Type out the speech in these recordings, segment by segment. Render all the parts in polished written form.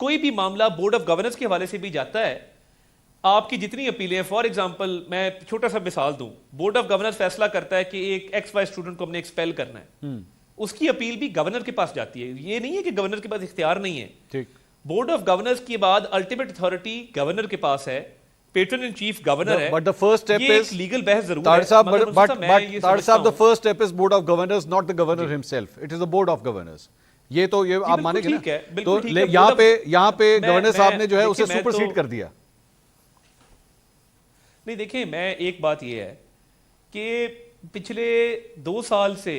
کوئی بھی معاملہ بورڈ آف گورننس کے حوالے سے بھی جاتا ہے, آپ کی جتنی اپیلیں, فار ایگزامپل میں چھوٹا سا مثال دوں, بورڈ آف گورننس فیصلہ کرتا ہے کہ ایک ایکس وائی اسٹوڈنٹ کو ہم نے ایکسپیل کرنا ہے, اس کی اپیل بھی گورنر کے پاس جاتی ہے. یہ نہیں ہے کہ گورنر کے پاس اختیار نہیں ہے. بورڈ آف گورننس کے بعد الٹیمیٹ اتھارٹی گورنر کے پاس ہے, پیٹرن ان چیف گورنر ہے. But the first step یہ is ایک لیگل بحث ضرور Tard ہے, صاحب, مگر but Tard صاحب the first step is board of governors, not the governor himself. It is the board of governors. یہ تو یہ آپ مانیں گے نا, تو یہاں پہ گورنر صاحب نے جو ہے اسے سپرسیڈ کر دیا. نہیں دیکھیں, میں ایک بات یہ ہے کہ پچھلے 2 سال سے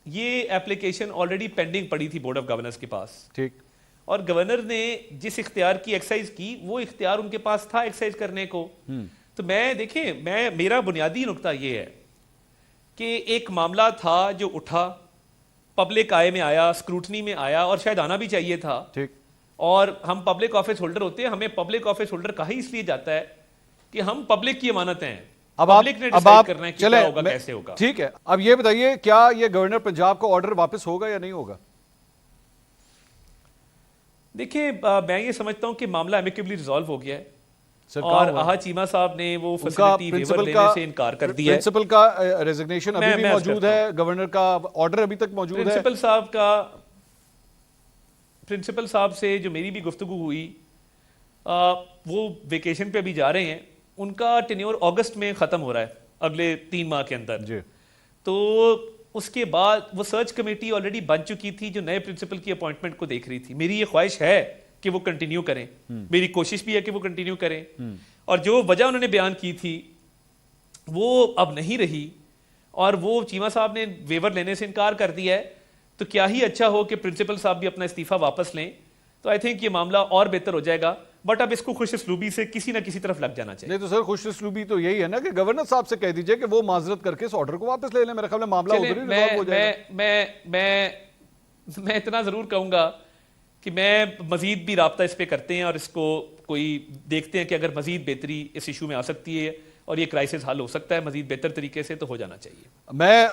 یہ ایپلیکیشن آلریڈی پینڈنگ پڑی تھی بورڈ آف گورننس کے پاس, ٹھیک, اور گورنر نے جس اختیار کی ایکسرسائز کی وہ اختیار ان کے پاس تھا ایکسرسائز کرنے کو. تو میں دیکھیں, میرا بنیادی نقطہ یہ ہے کہ ایک معاملہ تھا جو اٹھا, پبلک آئے میں آیا, اسکروٹنی میں آیا, اور شاید آنا بھی چاہیے تھا. ٹھیک, اور ہم پبلک آفس ہولڈر ہوتے ہیں, ہمیں پبلک آفس ہولڈر کہا ہی اس لیے جاتا ہے کہ ہم پبلک کی امانتیں ہیں. اب پبلک نے ڈیسائیڈ کرنا ہے کہ کیا ہوگا, کیسے ہوگا. ٹھیک ہے, اب یہ بتائیے کیا یہ گورنر پنجاب کا آرڈر واپس ہوگا یا نہیں ہوگا؟ دیکھیں, میں یہ سمجھتا ہوں کہ معاملہ ایمیکیبلی ریزالو ہو گیا ہے, اور آہا چیمہ صاحب نے وہ فیسلٹی ویور لینے سے انکار کر دیا ہے. پرنسپل کا ریزگنیشن ابھی بھی موجود ہے, گورنر کا آرڈر ابھی تک موجود ہے. پرنسپل صاحب سے جو میری بھی گفتگو ہوئی, وہ ویکیشن پہ ابھی جا رہے ہیں, ان کا ٹینیور اگست میں ختم ہو رہا ہے, اگلے 3 ماہ کے اندر. جی, تو اس کے بعد وہ سرچ کمیٹی آلریڈی بن چکی تھی جو نئے پرنسپل کی اپوائنٹمنٹ کو دیکھ رہی تھی. میری یہ خواہش ہے کہ وہ کنٹینیو کریں, میری کوشش بھی ہے کہ وہ کنٹینیو کریں, اور جو وجہ انہوں نے بیان کی تھی وہ اب نہیں رہی, اور وہ چیمہ صاحب نے ویور لینے سے انکار کر دیا ہے. تو کیا ہی اچھا ہو کہ پرنسپل صاحب بھی اپنا استعفیٰ واپس لیں, تو آئی تھنک یہ معاملہ اور بہتر ہو جائے گا. بٹ اب اس کو خوش اسلوبی سے کسی نہ کسی طرف لگ جانا چاہیے. نہیں تو سر, خوش اسلوبی تو یہی ہے نا کہ گورنر صاحب سے کہہ دیجئے کہ وہ معذرت کر کے اس آرڈر کو واپس لے لیں, میرے خیال میں معاملہ ادھر ہی ریزالو ہو جائے گا. میں اتنا ضرور کہوں گا کہ میں مزید بھی رابطہ اس پہ کرتے ہیں, اور اس کو کوئی دیکھتے ہیں کہ اگر مزید بہتری اس ایشو میں آ سکتی ہے اور یہ کرائسس حل ہو سکتا ہے مزید بہتر طریقے سے, تو ہو جانا چاہیے. میں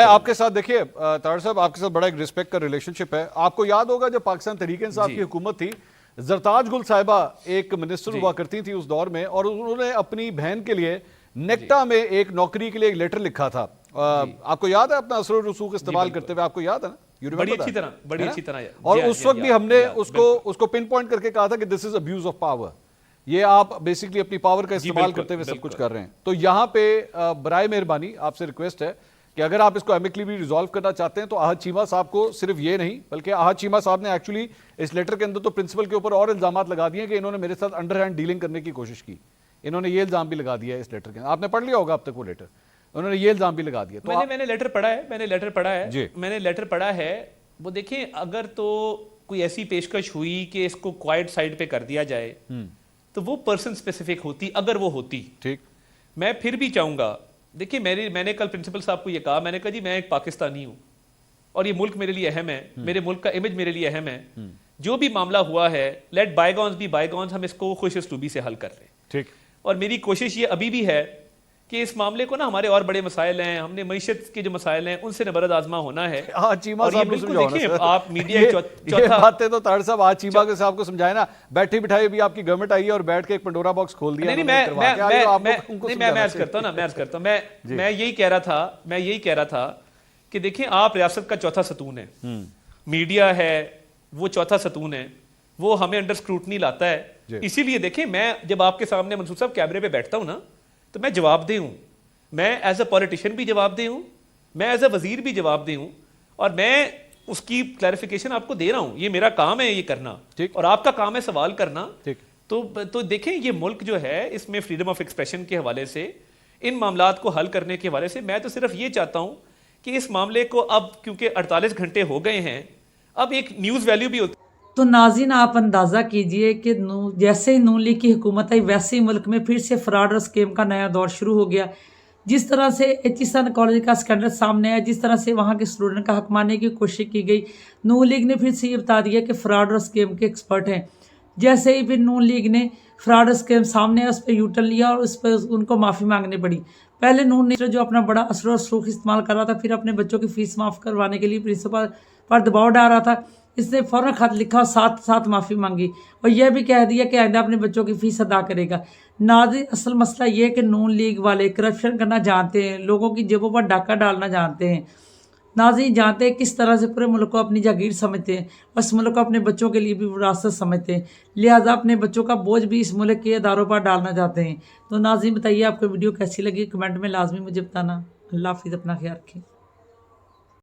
آپ کے ساتھ, دیکھیے طاہر صاحب, آپ کے ساتھ بڑا ایک ریسپیکٹ کا ریلیشن شپ ہے. آپ کو یاد ہوگا جب پاکستان تحریک انصاف کی حکومت تھی, زرتاج گل صاحبہ ایک منسٹر ہوا کرتی تھی اس دور میں, اور انہوں نے اپنی بہن کے لیے نیکٹا میں ایک نوکری کے لیے ایک لیٹر لکھا تھا. آپ کو یاد ہے اپنا اثر و رسوخ استعمال کرتے ہوئے, آپ کو یاد ہے نا؟ بڑی اچھی طرح. اور اس وقت بھی ہم نے اس کو پن پوائنٹ کر کے کہا تھا کہ دس از ابیوز آف پاور, یہ آپ بیسکلی اپنی پاور کا استعمال کرتے ہوئے سب کچھ کر رہے ہیں. تو یہاں پہ برائے مہربانی آپ سے ریکویسٹ ہے کہ اگر آپ اس کو ایمکلی بھی ریزالو کرنا چاہتے ہیں تو آہد چیمہ صاحب کو صرف یہ نہیں, بلکہ آہد چیمہ صاحب نے ایکچولی اس لیٹر کے اندر تو پرنسپل کے اوپر اور الزامات لگا دیے کہ انہوں نے میرے ساتھ انڈر ہینڈ ڈیلنگ کرنے کی کوشش کی. انہوں نے یہ الزام بھی لگا دیا ہے اس لیٹر کے اندر, آپ نے پڑھ لیا ہوگا اب تک وہ لیٹر, انہوں نے یہ الزام بھی لگا دیا. میں نے لیٹر پڑھا ہے. وہ دیکھیں, اگر تو کوئی ایسی پیشکش ہوئی کہ اس کو کوائٹ سائڈ پہ کر دیا جائے تو وہ پرسن سپیسیفک ہوتی, اگر وہ ہوتی. ٹھیک, میں پھر بھی چاہوں گا, دیکھیں میں نے کل پرنسپل صاحب کو یہ کہا, میں نے کہا جی میں ایک پاکستانی ہوں اور یہ ملک میرے لیے اہم ہے, میرے ملک کا امیج میرے لیے اہم ہے. جو بھی معاملہ ہوا ہے, لیٹ بائی گونز بی بائی گونز, ہم اس کو خوش اسلوبی سے حل کر لیں. ٹھیک, اور میری کوشش یہ ابھی بھی ہے کہ اس معاملے کو نا, ہمارے اور بڑے مسائل ہیں, ہم نے معیشت کے جو مسائل ہیں ان سے نبرد آزما ہونا ہے. چیمہ صاحب کو سمجھاؤ نا سر, آپ میڈیا یہ باتیں تو طاہر صاحب آج چیمہ کے صاحب کو سمجھائے نا, بیٹھی بٹھائی بھی آپ کی گورنمنٹ آئی ہے اور بیٹھ کے ایک پنڈورا باکس کھول دیا. میں عرض کرتا ہوں, میں یہی کہہ رہا تھا کہ دیکھیں, آپ ریاست کا چوتھا ستون ہے, میڈیا ہے وہ چوتھا ستون ہے, وہ ہمیں انڈر اسکروٹنی لاتا ہے. اسی لیے دیکھیں, میں جب آپ کے سامنے منصور صاحب کیمرے پہ بیٹھتا ہوں نا, تو میں جواب دہ ہوں, میں ایز اے پولیٹیشین بھی جواب دہ ہوں, میں ایز اے وزیر بھی جواب دہ ہوں, اور میں اس کی کلیریفیکیشن آپ کو دے رہا ہوں. یہ میرا کام ہے یہ کرنا, اور آپ کا کام ہے سوال کرنا. تو دیکھیں, یہ ملک جو ہے اس میں فریڈم آف ایکسپریشن کے حوالے سے, ان معاملات کو حل کرنے کے حوالے سے, میں تو صرف یہ چاہتا ہوں کہ اس معاملے کو اب کیونکہ 48 گھنٹے ہو گئے ہیں, اب ایک نیوز ویلیو بھی ہوتی. تو ناظرین, آپ اندازہ کیجئے کہ جیسے ہی نون لیگ کی حکومت آئی ویسے ہی ملک میں پھر سے فراڈ اور اسکیم کا نیا دور شروع ہو گیا. جس طرح سے ایچیسن کالج کا اسکینڈل سامنے آیا, جس طرح سے وہاں کے اسٹوڈنٹ کا حق ماننے کی کوشش کی گئی, نون لیگ نے پھر سے یہ بتا دیا کہ فراڈ اور اسکیم کے ایکسپرٹ ہیں. جیسے ہی پھر نون لیگ نے فراڈ اور اسکیم سامنے آیا, اس پہ یو ٹرن لیا اور اس پہ ان کو معافی مانگنی پڑی. پہلے نون لیگ جو اپنا بڑا اثر و رسوخ استعمال کر رہا تھا, پھر اپنے بچوں کی فیس معاف کروانے کے لیے پرنسپل پر دباؤ ڈال رہا تھا, اس نے فوراً خط لکھا اور ساتھ ساتھ معافی مانگی اور یہ بھی کہہ دیا کہ آئندہ اپنے بچوں کی فیس ادا کرے گا۔ ناظرین، اصل مسئلہ یہ ہے کہ نون لیگ والے کرپشن کرنا جانتے ہیں، لوگوں کی جیبوں پر ڈاکہ ڈالنا جانتے ہیں۔ ناظرین، جانتے ہیں کس طرح سے پورے ملک کو اپنی جاگیر سمجھتے ہیں اور اس ملک کو اپنے بچوں کے لیے بھی وراثت سمجھتے ہیں، لہٰذا اپنے بچوں کا بوجھ بھی اس ملک کے اداروں پر ڈالنا چاہتے ہیں۔ تو ناظرین، بتائیے آپ کو ویڈیو کیسی لگی، کمنٹ میں لازمی مجھے بتانا۔ اللہ حافظ، اپنا خیال رکھیں۔